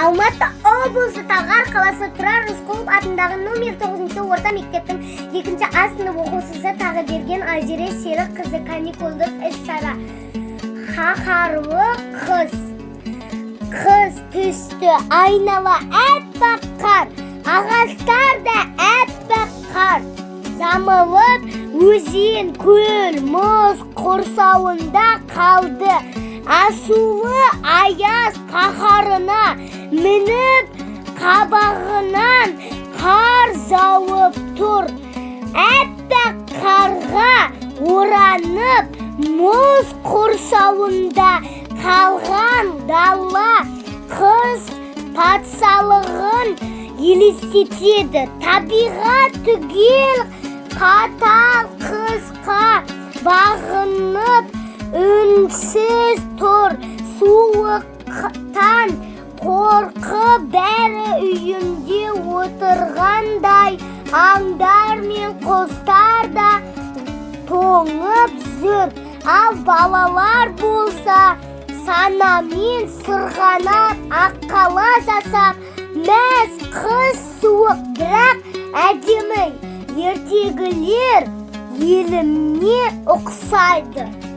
Алматы облысы Талғар қаласы Тұрар Рысқұлов атындағы номер 9 орта мектептің 2 А сынып оқушысы Тағыберген Айзере Серікқызы каникулдық іс-шара. Қаһарлы қыс. Қыс түсті, айнала әппақ қар, ағаштар да әппақ қар. Жамылып өзен, көл, мұз құрсауында қалды. Асулы аяз қаһарына мініп, қабағынан қар жауып тұр. Әппақ қарға оранып, мұз құрсауында қалған дала қыс патшалығын елестетеді. Табиғат түгел қатал қысқа бағынып үнсіз тұр. Суықтан қорқып бәрі үйінде отырғандай, аңдар мен құстар да тоңып жүр. Ал балалар болса санамен сырғанап, аққала жасап, мәз қыс суық, бірақ әдемі. Ертегілер еліме ұқсайды.